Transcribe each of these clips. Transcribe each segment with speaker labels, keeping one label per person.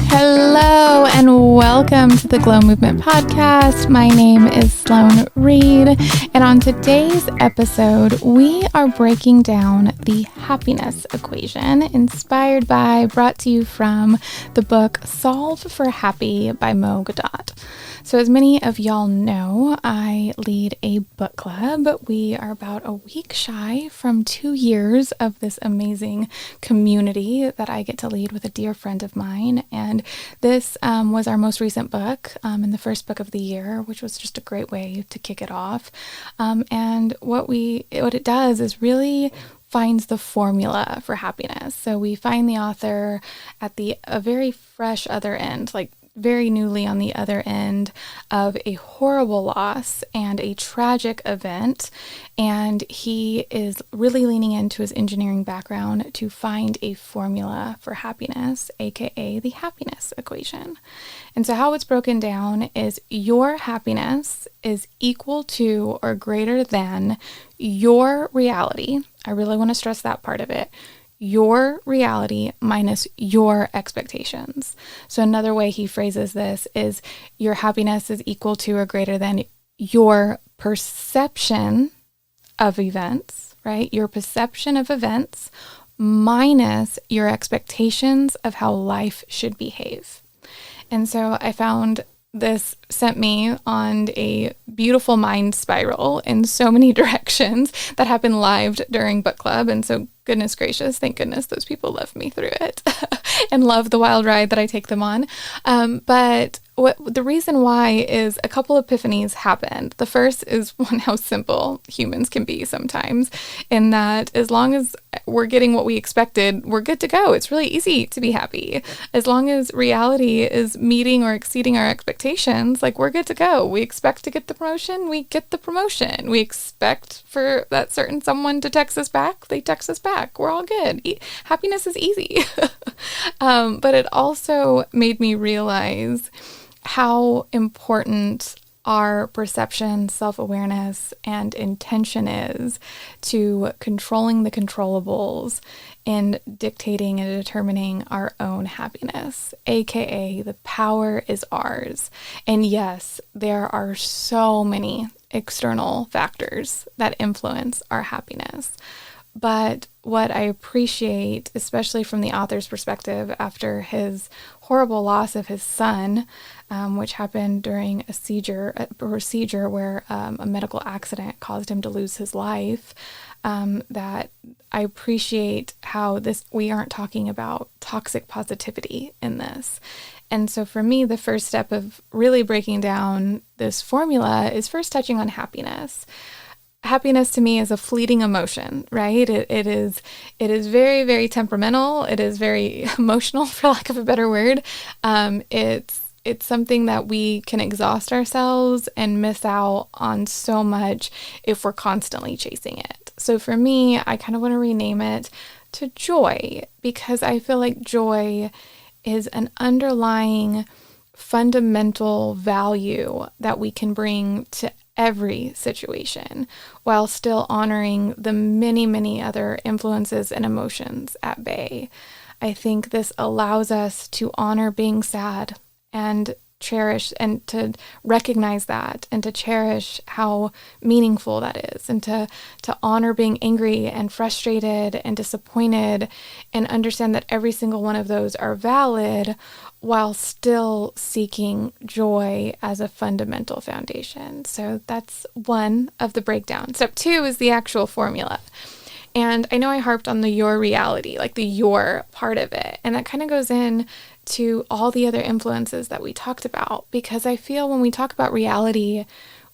Speaker 1: Hello and welcome to the Glow Movement Podcast. My name is Sloan Reid, and on today's episode, we are breaking down the happiness equation brought to you from the book Solve for Happy by Mo Gawdat. So as many of y'all know, I lead a book club. We are about a week shy from 2 years of this amazing community that I get to lead with a dear friend of mine. And this was our most recent book and the first book of the year, which was just a great way to kick it off. And what it does is really finds the formula for happiness. So we find the author at a very fresh other end, like very newly on the other end of a horrible loss and a tragic event. And he is really leaning into his engineering background to find a formula for happiness, aka the happiness equation. And so how it's broken down is your happiness is equal to or greater than your reality. I really want to stress that part of it. Your reality minus your expectations. So another way he phrases this is your happiness is equal to or greater than your perception of events, right? Your perception of events minus your expectations of how life should behave. And so I found this sent me on a beautiful mind spiral in so many directions that happened live during book club. And so goodness gracious, thank goodness those people love me through it and love the wild ride that I take them on. But the reason why is a couple epiphanies happened. The first is how simple humans can be sometimes, in that as long as we're getting what we expected, we're good to go. It's really easy to be happy. As long as reality is meeting or exceeding our expectations, like we're good to go. We expect to get the promotion, we get the promotion. We expect for that certain someone to text us back, they text us back. We're all good. Happiness is easy. But it also made me realize how important our perception, self-awareness, and intention is to controlling the controllables and dictating and determining our own happiness, aka the power is ours. And yes, there are so many external factors that influence our happiness. But what I appreciate, especially from the author's perspective after his horrible loss of his son, which happened during a procedure where a medical accident caused him to lose his life, that I appreciate how we aren't talking about toxic positivity in this. And so for me, the first step of really breaking down this formula is first touching on happiness. Happiness to me is a fleeting emotion, right? It is very, very temperamental. It is very emotional, for lack of a better word. It's something that we can exhaust ourselves and miss out on so much if we're constantly chasing it. So for me, I kind of want to rename it to joy, because I feel like joy is an underlying fundamental value that we can bring to every situation while still honoring the many, many other influences and emotions at bay. I think this allows us to honor being sad and cherish and to recognize that and to cherish how meaningful that is, and to honor being angry and frustrated and disappointed and understand that every single one of those are valid while still seeking joy as a fundamental foundation. So that's one of the breakdown. Step 2 is the actual formula. And I know I harped on the your reality, like the your part of it. And that kind of goes in to all the other influences that we talked about, because I feel when we talk about reality,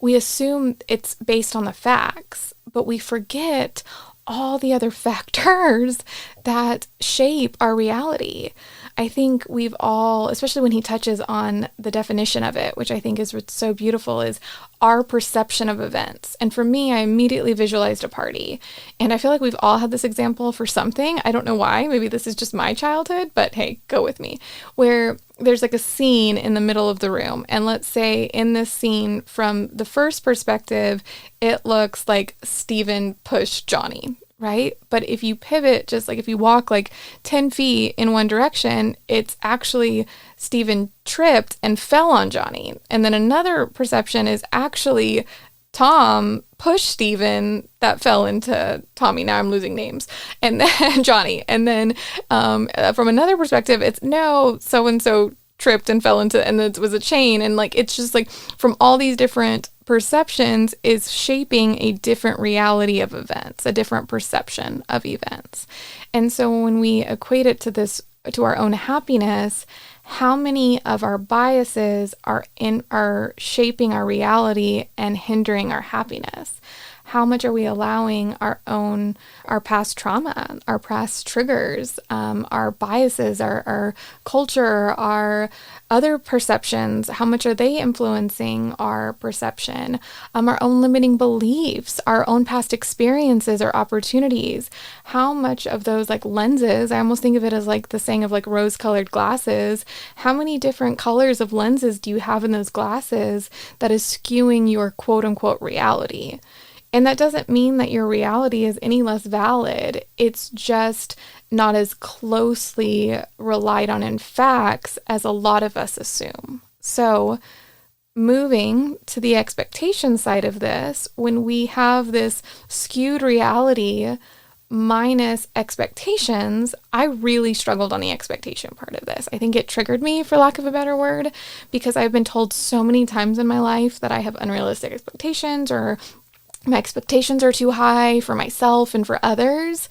Speaker 1: we assume it's based on the facts, but we forget all the other factors that shape our reality. I think we've all, especially when he touches on the definition of it, which I think is what's so beautiful, is our perception of events. And for me, I immediately visualized a party. And I feel like we've all had this example for something. I don't know why. Maybe this is just my childhood, but hey, go with me. Where there's like a scene in the middle of the room. And let's say in this scene, from the first perspective, it looks like Steven pushed Johnny, right? But if you pivot, just like if you walk like 10 feet in one direction, it's actually Stephen tripped and fell on Johnny. And then another perception is actually Tom pushed Stephen that fell into Tommy. Now I'm losing names. And then Johnny. And then from another perspective, it's no, so-and-so tripped and fell into, and it was a chain. And like, it's just like from all these different perceptions is shaping a different reality of events, a different perception of events. And so when we equate it to this, to our own happiness, how many of our biases are shaping our reality and hindering our happiness? How much are we allowing our past trauma, our past triggers, our biases, our culture, our other perceptions? How much are they influencing our perception? Our own limiting beliefs, our own past experiences or opportunities. How much of those like lenses, I almost think of it as like the saying of like rose-colored glasses. How many different colors of lenses do you have in those glasses that is skewing your quote unquote reality? And that doesn't mean that your reality is any less valid. It's just not as closely relied on in facts as a lot of us assume. So moving to the expectation side of this, when we have this skewed reality minus expectations, I really struggled on the expectation part of this. I think it triggered me, for lack of a better word, because I've been told so many times in my life that I have unrealistic expectations, or my expectations are too high for myself and for others.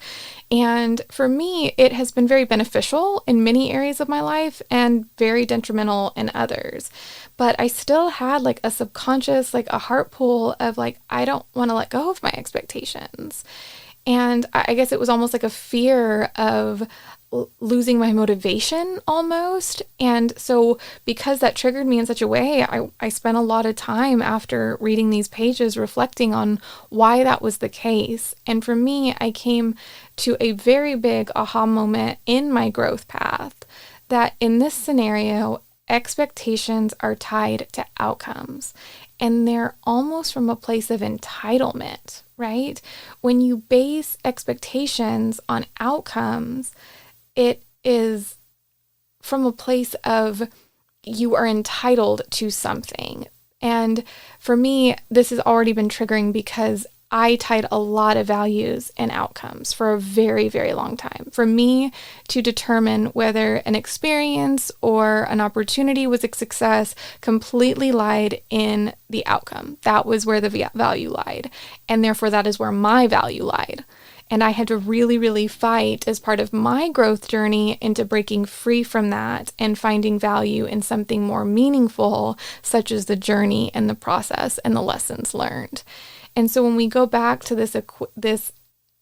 Speaker 1: And for me, it has been very beneficial in many areas of my life and very detrimental in others. But I still had like a subconscious, like a heart pull of like, I don't want to let go of my expectations. And I guess it was almost like a fear of losing my motivation almost. And so because that triggered me in such a way, I spent a lot of time after reading these pages reflecting on why that was the case. And for me, I came to a very big aha moment in my growth path that in this scenario, expectations are tied to outcomes. And they're almost from a place of entitlement, right? When you base expectations on outcomes, it is from a place of you are entitled to something. And for me, this has already been triggering because I tied a lot of values and outcomes for a very, very long time. For me to determine whether an experience or an opportunity was a success completely lied in the outcome. That was where the value lied. And therefore, that is where my value lied. And I had to really, really fight as part of my growth journey into breaking free from that and finding value in something more meaningful, such as the journey and the process and the lessons learned. And so when we go back to this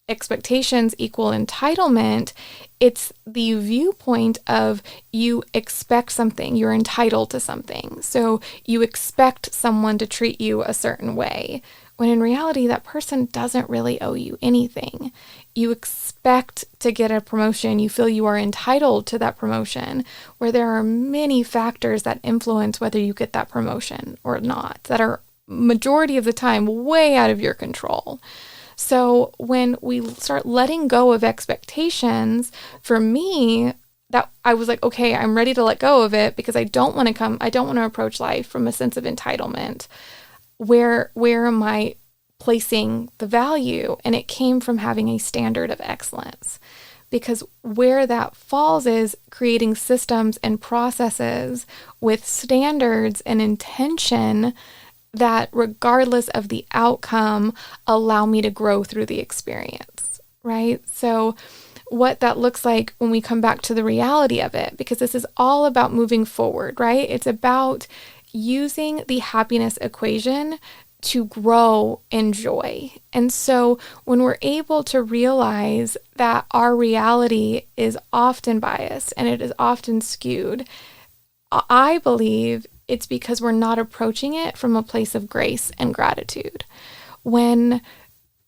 Speaker 1: expectations equal entitlement, it's the viewpoint of you expect something, you're entitled to something. So you expect someone to treat you a certain way, when in reality, that person doesn't really owe you anything. You expect to get a promotion, you feel you are entitled to that promotion, where there are many factors that influence whether you get that promotion or not, that are majority of the time way out of your control. So when we start letting go of expectations, for me, that I was like, okay, I'm ready to let go of it because I don't want to approach life from a sense of entitlement. Where am I placing the value? And it came from having a standard of excellence. Because where that falls is creating systems and processes with standards and intention that, regardless of the outcome, allow me to grow through the experience, right? So what that looks like when we come back to the reality of it, because this is all about moving forward, right? It's about using the happiness equation to grow in joy. And so when we're able to realize that our reality is often biased and it is often skewed, I believe it's because we're not approaching it from a place of grace and gratitude. When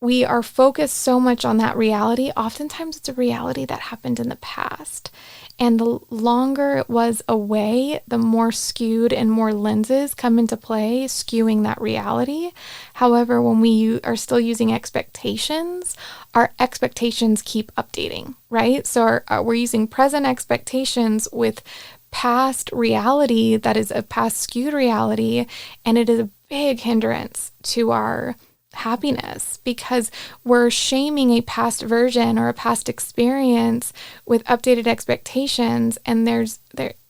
Speaker 1: we are focused so much on that reality. Oftentimes it's a reality that happened in the past. And the longer it was away, the more skewed and more lenses come into play, skewing that reality. However, when we are still using expectations, our expectations keep updating, right? So we're using present expectations with past reality that is a past skewed reality, and it is a big hindrance to our happiness because we're shaming a past version or a past experience with updated expectations, and there's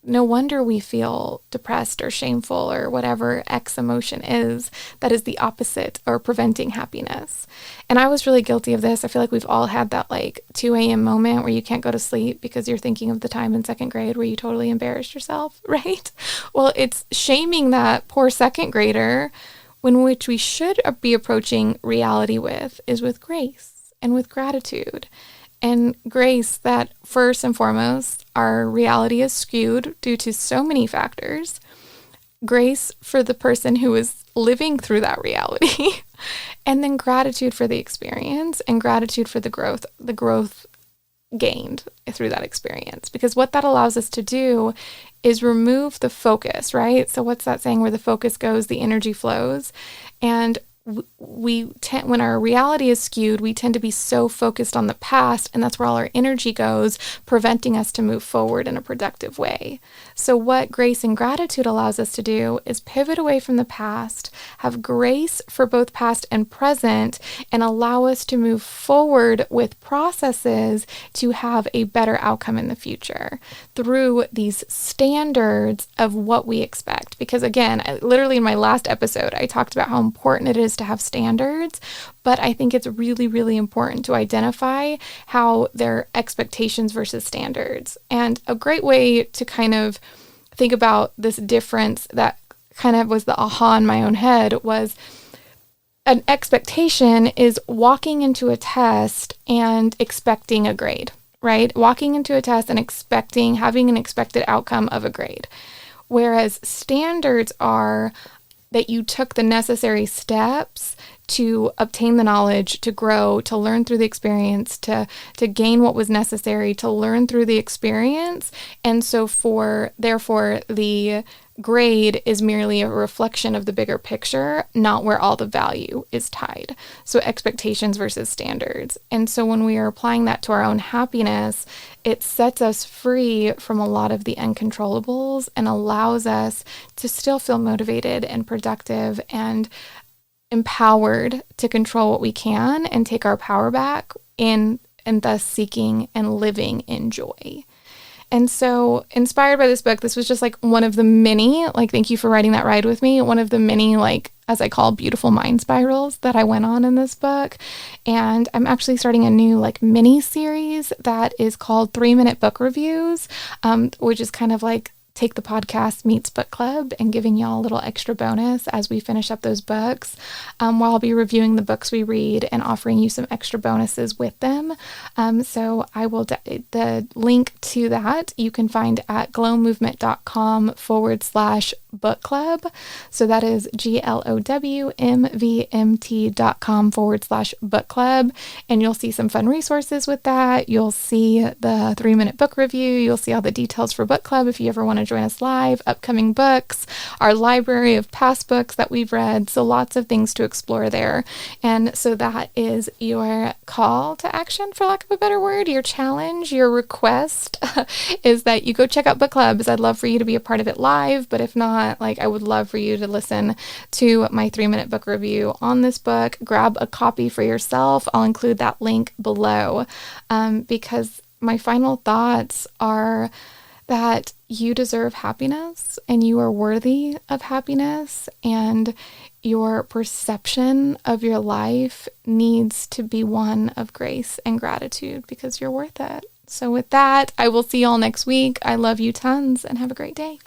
Speaker 1: no wonder we feel depressed or shameful or whatever X emotion is that is the opposite or preventing happiness. And I was really guilty of this. I feel like we've all had that like 2 a.m. moment where you can't go to sleep because you're thinking of the time in second grade where you totally embarrassed yourself, right? Well, it's shaming that poor second grader, when which we should be approaching reality with is with grace and with gratitude. And grace that first and foremost, our reality is skewed due to so many factors. Grace for the person who is living through that reality. And then gratitude for the experience and gratitude for the growth gained through that experience. Because what that allows us to do is remove the focus, right? So what's that saying? Where the focus goes, the energy flows. And when our reality is skewed, we tend to be so focused on the past, and that's where all our energy goes, preventing us to move forward in a productive way. So what grace and gratitude allows us to do is pivot away from the past, have grace for both past and present, and allow us to move forward with processes to have a better outcome in the future through these standards of what we expect. Because again, literally in my last episode, I talked about how important it is to have standards, but I think it's really, really important to identify how they're expectations versus standards. And a great way to kind of think about this difference that kind of was the aha in my own head was an expectation is walking into a test and expecting a grade, right? Walking into a test and having an expected outcome of a grade. Whereas standards are that you took the necessary steps to obtain the knowledge, to grow, to learn through the experience, to gain what was necessary, to learn through the experience. And so therefore, the grade is merely a reflection of the bigger picture, not where all the value is tied. So expectations versus standards. And so when we are applying that to our own happiness, it sets us free from a lot of the uncontrollables and allows us to still feel motivated and productive and empowered to control what we can and take our power back and thus seeking and living in joy. And so inspired by this book, this was just like one of the many, thank you for writing that ride with me, one of the many, as I call beautiful mind spirals that I went on in this book. And I'm actually starting a new mini series that is called 3-Minute Book Reviews, which is kind of like Take the Podcast meets book club and giving y'all a little extra bonus as we finish up those books, while I'll be reviewing the books we read and offering you some extra bonuses with them. So I will, the link to that you can find at glowmovement.com/book club. So that is glowmvmt.com/book club. And you'll see some fun resources with that. You'll see the 3-minute book review. You'll see all the details for book club if you ever want to join us live, upcoming books, our library of past books that we've read. So lots of things to explore there. And so that is your call to action, for lack of a better word, your challenge, your request is that you go check out book clubs. I'd love for you to be a part of it live, but if not, I would love for you to listen to my 3-minute book review on this book. Grab a copy for yourself. I'll include that link below, because my final thoughts are that you deserve happiness and you are worthy of happiness, and your perception of your life needs to be one of grace and gratitude because you're worth it. So with that, I will see y'all next week. I love you tons and have a great day.